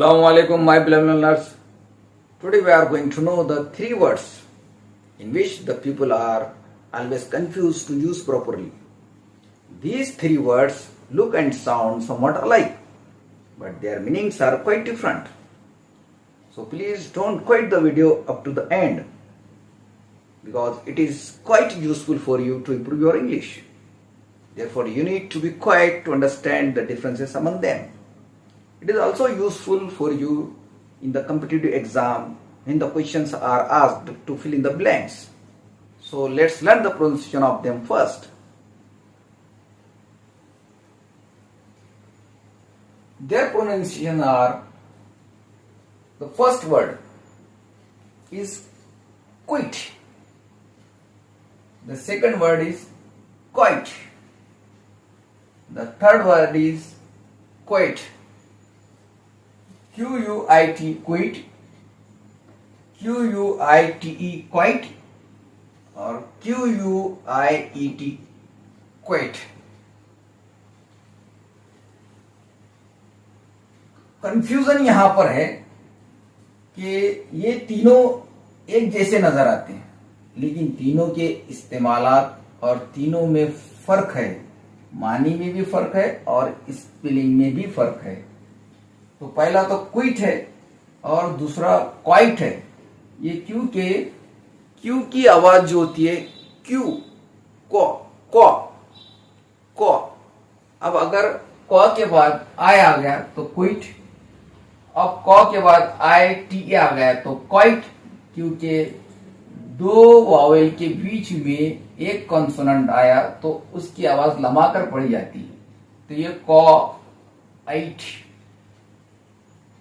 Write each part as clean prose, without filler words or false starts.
Assalamu alaikum, my beloved learners. Today we are going to know the three words in which the people are always confused to use properly. These three words look and sound somewhat alike, but their meanings are quite different. So please don't quit the video up to the end because it is quite useful for you to improve your English. Therefore, you need to be quiet to understand the differences among them. It is also useful for you in the competitive exam when the questions are asked to fill in the blanks. So let's learn the pronunciation of them first. Their pronunciation are, the first word is quit. The second word is quite. The third word is quit. Q-U-I-T, quit. Q-U-I-T-E, quite. और Q-U-I-E-T, quit. Confusion यहां पर है कि ये तीनों एक जैसे नजर आते हैं, लेकिन तीनों के इस्तेमालात और तीनों में फर्क है. मानी में भी फर्क है और स्पेलिंग में भी फर्क है. तो पहला तो क्विट है और दूसरा क्वाइट है. ये क्यू की आवाज जो होती है क्यू, को. अब अगर क के बाद आई आ गया तो क्विट. अब क के बाद आई टी आ गया तो क्वाइट, क्योंकि दो वावेल के बीच में एक कॉन्सोनेंट आया तो उसकी आवाज लमाकर पड़ी जाती है. तो ये क्वाइट.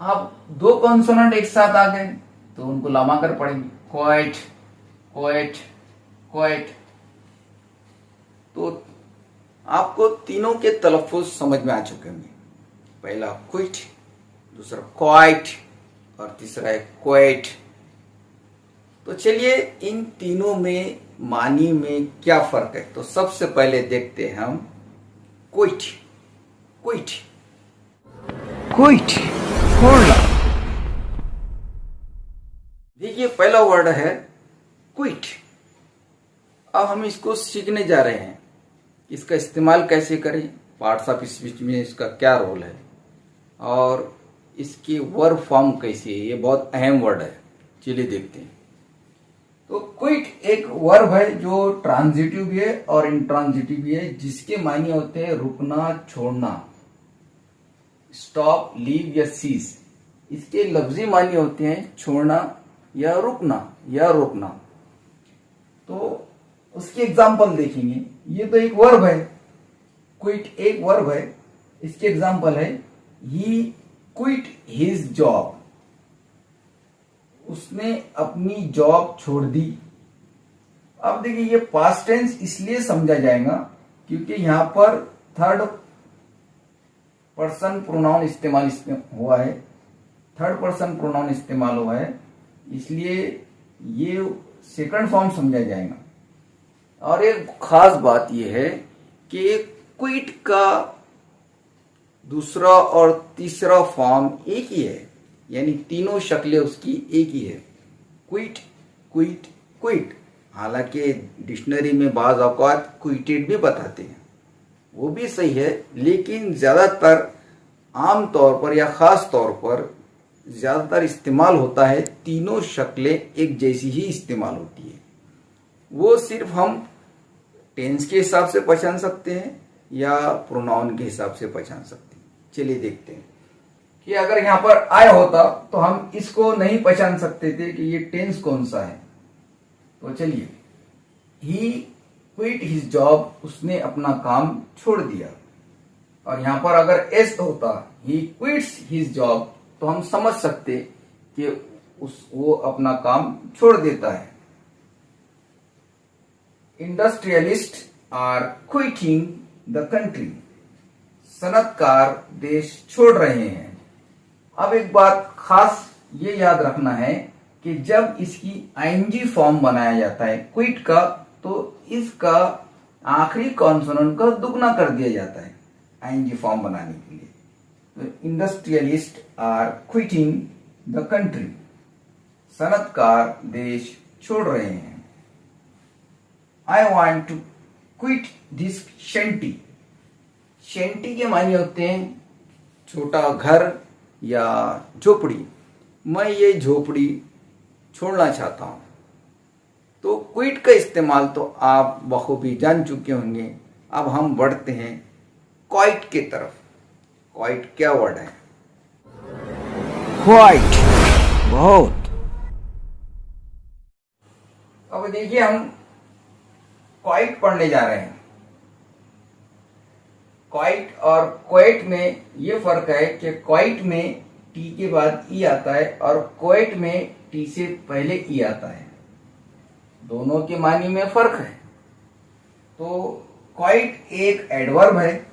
अब दो कॉन्सोनेंट एक साथ आ गए तो उनको लमाकर पड़ेंगे. Quite, quite, quite. तो आपको तीनों के तलफ़ुज़ समझ में आ चुके होंगे. पहला क्विट, दूसरा क्वाइट और तीसरा है क्वाइट. तो चलिए इन तीनों में मानी में क्या फर्क है. तो सबसे पहले देखते हैं हम क्विट. क्विट, क्विट, छोड़ना. देखिए पहला वर्ड है क्विट. अब हम इसको सीखने जा रहे हैं. इसका इस्तेमाल कैसे करें, पार्ट्स ऑफ स्पीच में इसका क्या रोल है और इसकी वर्ब फॉर्म कैसी है. ये बहुत अहम वर्ड है. चलिए देखते हैं. तो क्विट एक वर्ब है जो ट्रांजिटिव भी है और इंट्रांजिटिव भी है, जिसके मायने होते हैं रुकना, छोड़ना. स्टॉप, लीव या सीज. इसके लफ्जी मायने होते हैं छोड़ना या रुकना या रोकना. तो उसकी एग्जाम्पल देखेंगे. ये तो एक वर्ब है, क्विट एक वर्ब है. इसके एग्जाम्पल है ही क्विट हिज जॉब. उसने अपनी जॉब छोड़ दी. अब देखिए ये पास्ट टेंस इसलिए समझा जाएगा क्योंकि यहां पर थर्ड पर्सन प्रोनाउन इस्तेमाल हुआ है. थर्ड पर्सन प्रोनाउन इस्तेमाल हुआ है, इसलिए ये सेकंड फॉर्म समझा जाएगा. और एक खास बात यह है कि क्विट का दूसरा और तीसरा फॉर्म एक ही है, यानी तीनों शक्लें उसकी एक ही है. Quit, quit, quit. हालांकि डिक्शनरी में बाज औकात क्विटेड भी बताते हैं, वो भी सही है, लेकिन ज्यादातर आम तौर पर या खास तौर पर ज्यादातर इस्तेमाल होता है तीनों शक्लें एक जैसी ही इस्तेमाल होती है. वो सिर्फ हम टेंस के हिसाब से पहचान सकते हैं या प्रोनाउन के हिसाब से पहचान सकते हैं. चलिए देखते हैं कि अगर यहां पर आय होता तो हम इसको नहीं पहचान सकते थे कि ये टेंस कौन सा है. तो चलिए, ही क्विट हिज जॉब, उसने अपना काम छोड़ दिया. और यहां पर अगर एस होता, ही क्विट्स हिज जॉब, तो हम समझ सकते कि वो अपना काम छोड़ देता है. Industrialist are quitting the country. सनतकार देश छोड़ रहे हैं. अब एक बात खास ये याद रखना है कि जब इसकी आईएनजी फॉर्म बनाया जाता है क्विट का, तो इसका आखिरी कॉन्सोनेंट का दुगना कर दिया जाता है आईएनजी फॉर्म बनाने के लिए. Industrialist are quitting the country, सनतकार देश छोड़ रहे हैं। I want to quit this shanty. Shanty के मायने होते हैं छोटा घर या झोपड़ी। मैं ये झोपड़ी छोड़ना चाहता हूं। तो क्विट का इस्तेमाल तो आप बखूबी जान चुके होंगे। अब हम बढ़ते हैं क्वाइट के तरफ। क्वाइट क्या वर्ड है? क्वाइट, बहुत। अब देखिए हम क्वाइट पढ़ने जा रहे हैं। क्वाइट और क्वेट में ये फर्क है कि क्वाइट में टी के बाद ई आता है और क्वेट में टी से पहले ई आता है। दोनों के मानी में फर्क है। तो क्वाइट एक एडवर्ब है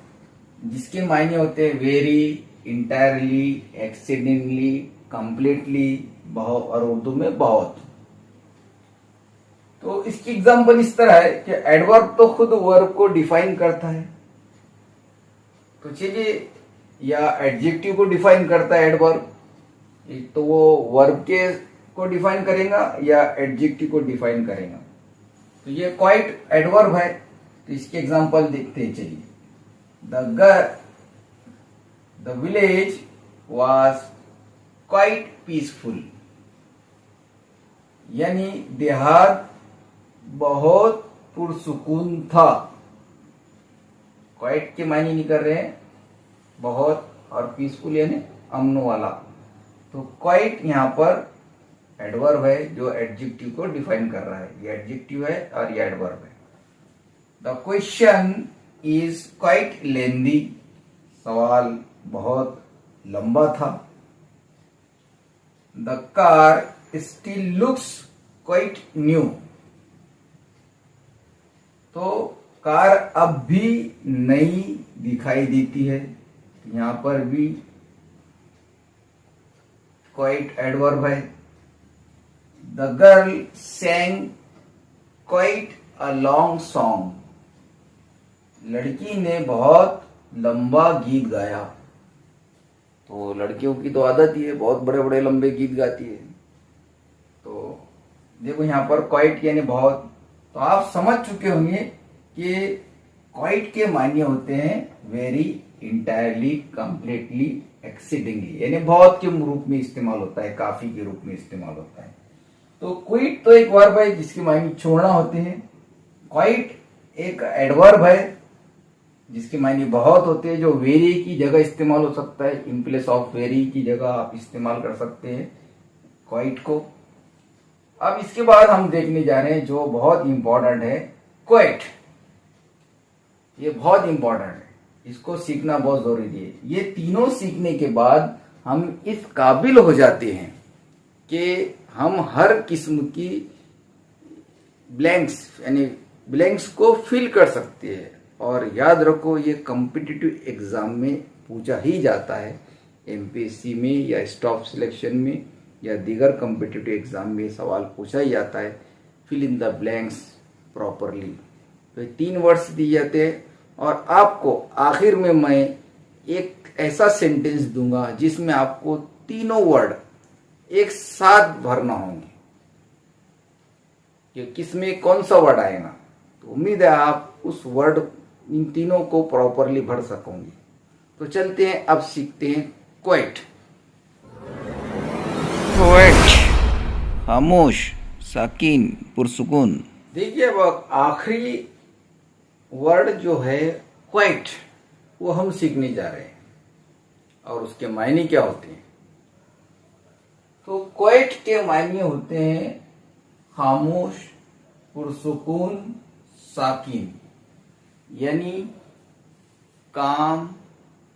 जिसके मायने होते हैं वेरी, इंटायरली, एक्सीडेंटली, कंप्लीटली, बहुत, और उर्दू में बहुत। तो इसकी एग्जांपल इस तरह है कि एडवर्ब तो खुद वर्ब को डिफाइन करता है। तो चलिए, या एडजेक्टिव को डिफाइन करता है एडवर्ब, तो वो वर्ब के को डिफाइन करेगा या एडजेक्टिव को डिफाइन करेगा। तो ये क्वाइट एडवर्ब है। तो इसके एग्जांपल देखते हैं। चलिए, the village was quite peaceful, यानी देहात बहुत पुरसुकून था। क्वाइट के मायने नहीं कर रहे हैं बहुत, और पीसफुल यानी अमन वाला। तो क्वाइट यहाँ पर एडवर्ब है जो एडजेक्टिव को डिफाइन कर रहा है। ये एडजेक्टिव है और ये एडवर्ब है। द क्वेश्चन इज क्वाइट लेंदी, सवाल बहुत लंबा था। The car still looks quite new, तो कार अब भी नई दिखाई देती है। यहां पर भी क्वाइट एडवर्ब है। The girl sang quite a long song, लड़की ने बहुत लंबा गीत गाया। तो लड़कियों की तो आदत ही है, बहुत बड़े बड़े लंबे गीत गाती है। तो देखो यहाँ पर क्वाइट यानी बहुत। तो आप समझ चुके होंगे कि क्वाइट के मायने होते हैं वेरी, इंटायरली, कंप्लीटली, एक्सीडिंगली, यानी बहुत के रूप में इस्तेमाल होता है, काफी के रूप में इस्तेमाल होता है। तो क्विट तो एक वर्ब है जिसके मायने छोड़ना होते हैं। क्वाइट एक एडवर्ब है जिसके मायने बहुत होते हैं, जो वेरी की जगह इस्तेमाल हो सकता है। इन प्लेस ऑफ वेरी की जगह आप इस्तेमाल कर सकते हैं क्वाइट को। अब इसके बाद हम देखने जा रहे हैं जो बहुत इंपॉर्टेंट है, क्वेट। ये बहुत इंपॉर्टेंट है, इसको सीखना बहुत जरूरी है। ये तीनों सीखने के बाद हम इस काबिल हो जाते हैं कि हम हर किस्म की ब्लैंक्स यानी ब्लैंक्स को फिल कर सकते हैं। और याद रखो, ये कॉम्पिटिटिव एग्जाम में पूछा ही जाता है, एमपीएससी में या स्टाफ सिलेक्शन में या दीगर कॉम्पिटिटिव एग्जाम में सवाल पूछा ही जाता है, fill in the blanks properly. तो 3 वर्ड्स दिए जाते हैं और आपको आखिर में मैं एक ऐसा सेंटेंस दूंगा जिसमें आपको तीनों वर्ड एक साथ भरना होंगे कि किसमें कौन सा वर्ड आएगा। तो उम्मीद है आप उस वर्ड इन तीनों को प्रॉपरली भर सकोगे। तो चलते हैं, अब सीखते हैं क्वेट। क्वेट, खामोश, साकिन, पुरसुकून। देखिए, अब आखिरी वर्ड जो है क्वाइट, वो हम सीखने जा रहे हैं और उसके मायने क्या होते हैं। तो क्वाइट के मायने होते हैं खामोश, पुरसुकून, साकिन, यानी काम,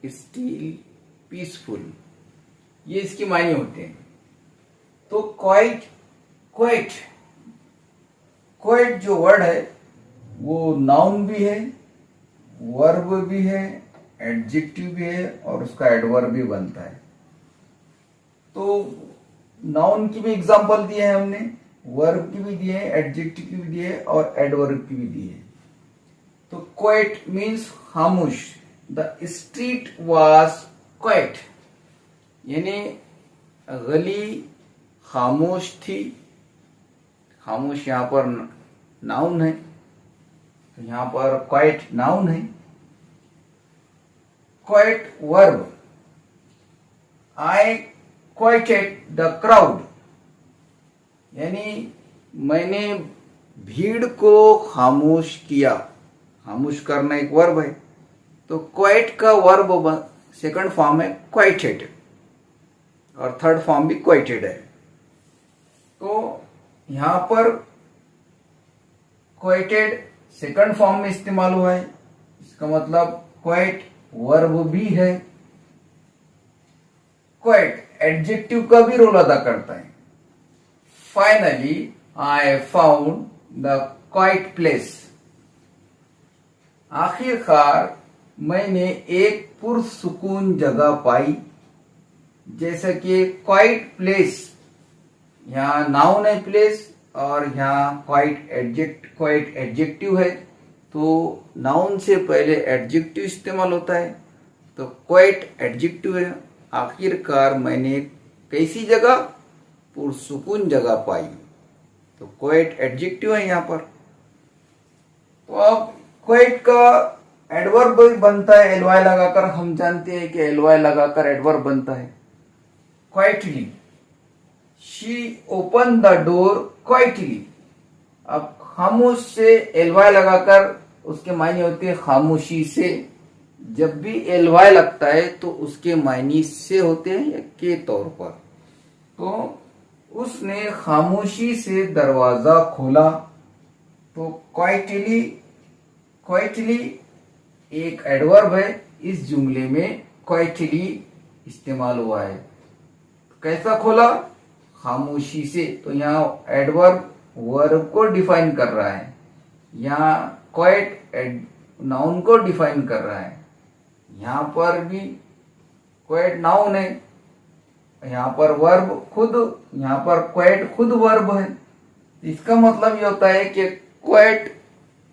स्टील, पीसफुल, ये इसके मायने होते हैं। तो क्वाइट क्वाइट जो वर्ड है वो नाउन भी है, वर्ब भी है, एडजेक्टिव भी है और उसका एडवर्ब भी बनता है। तो नाउन की भी एग्जांपल दिए हैं हमने, वर्ब की भी दिए, एडजेक्टिव की भी दिए और एडवर्ब की भी दिए। तो क्वाइट मीन्स खामोश। द स्ट्रीट वाज क्वाइट यानी गली खामोश थी। खामोश यहाँ पर नाउन है, तो यहाँ पर क्वाइट नाउन है। Quite verb, I quieted the crowd यानी मैंने भीड़ को खामोश किया। खामोश करना एक वर्ब है, तो क्वाइट का वर्ब सेकंड फॉर्म है क्वाइटेड और थर्ड फॉर्म भी क्वाइटेड है। तो यहां पर क्वाइटेड सेकंड फॉर्म में इस्तेमाल हुआ है, इसका मतलब क्वाइट वर्ब भी है। क्वाइट एडजेक्टिव का भी रोल अदा करता है। Finally I found the quite place, आखिरकार मैंने एक पुरसुकून जगह पाई। जैसे कि क्वाइट प्लेस, यहाँ नाउन है प्लेस और यहाँ क्वाइट एडजेक्टिव है, तो नाउन से पहले एडजेक्टिव इस्तेमाल होता है, तो क्वाइट एडजेक्टिव है। आखिरकार मैंने कैसी जगह, पुरसुकून जगह पाई, तो क्वाइट एडजेक्टिव है यहाँ पर। तो अब क्वाइट का एडवर्ब बनता है एलवाई लगाकर। हम जानते हैं कि एलवाई लगाकर एडवर्ब बनता है। Quietly, she open the door quietly. अब खामोश से एलवाई लगाकर उसके मायने होते हैं खामोशी से। जब भी एलवाई लगता है तो उसके मायने से होते हैं या के तौर पर। तो उसने खामोशी से दरवाजा खोला, तो क्वाइटली एक एडवर्ब है। इस जुमले में क्वाइटली इस्तेमाल हुआ है। कैसा खोला, खामोशी से, तो यहाँ एडवर्ब वर्ब को डिफाइन कर रहा है, यहाँ क्वाइट नाउन को डिफाइन कर रहा है। यहाँ पर भी क्वाइट नाउन है, यहाँ पर वर्ब खुद, यहाँ पर क्वाइट खुद वर्ब है। इसका मतलब ये होता है कि क्वाइट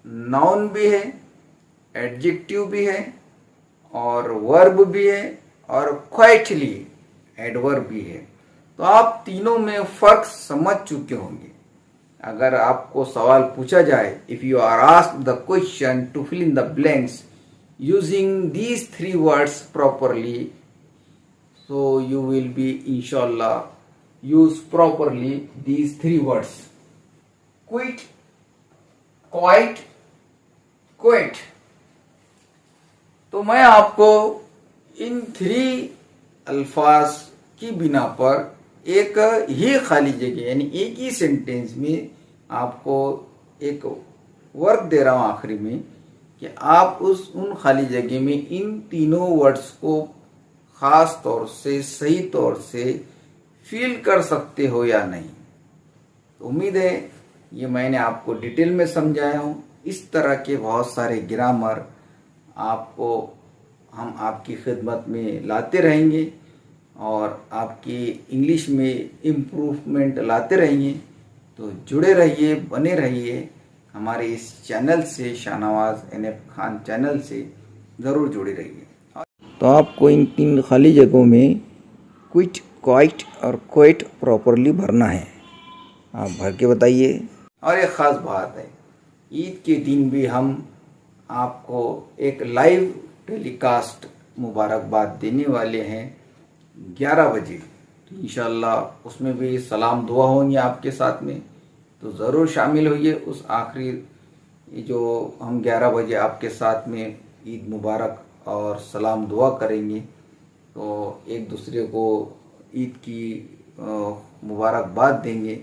नाउन भी है, एडजेक्टिव भी है और वर्ब भी है और क्वाइटली एडवर्ब भी है। तो आप तीनों में फर्क समझ चुके होंगे। अगर आपको सवाल पूछा जाए, if you are asked the question to fill in the blanks using these 3 words properly, so you will be inshallah use properly these 3 words: quit, quite, quit। तो मैं आपको इन 3 अल्फाज की बिना पर एक ही खाली जगह यानी एक ही सेंटेंस में आपको एक वर्क दे रहा हूं आखिरी में कि आप उन खाली जगह में इन तीनों वर्ड्स को खास तौर से सही तौर से फील कर सकते हो या नहीं। तो उम्मीद है ये मैंने आपको डिटेल में समझाया हूँ। इस तरह के बहुत सारे ग्रामर आपको हम आपकी खिदमत में लाते रहेंगे और आपकी इंग्लिश में इम्प्रूवमेंट लाते रहेंगे। तो जुड़े रहिए, बने रहिए हमारे इस चैनल से, शाहनवाज NF खान चैनल से ज़रूर जुड़े रहिए। तो आपको इन 3 खाली जगहों में क्विट, क्वाइट और क्वाइट प्रॉपरली भरना है। आप भर के बताइए। और एक ख़ास बात है, ईद के दिन भी हम आपको एक लाइव टेलीकास्ट मुबारकबाद देने वाले हैं 11 बजे। तो इंशाल्लाह उसमें भी सलाम दुआ होंगे आपके साथ में, तो ज़रूर शामिल होइए। उस आखिरी जो हम 11 बजे आपके साथ में ईद मुबारक और सलाम दुआ करेंगे, तो एक दूसरे को ईद की मुबारकबाद देंगे।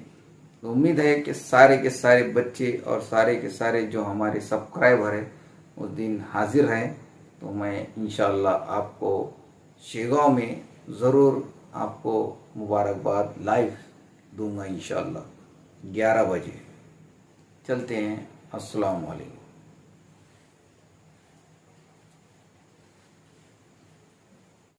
तो उम्मीद है कि सारे के सारे बच्चे और सारे के सारे जो हमारे सब्सक्राइबर हैं उस दिन हाजिर हैं। तो मैं इंशाल्लाह आपको शेगांव में ज़रूर आपको मुबारकबाद लाइव दूंगा इंशाल्लाह 11 बजे। चलते हैं। अस्सलाम वालेकुम।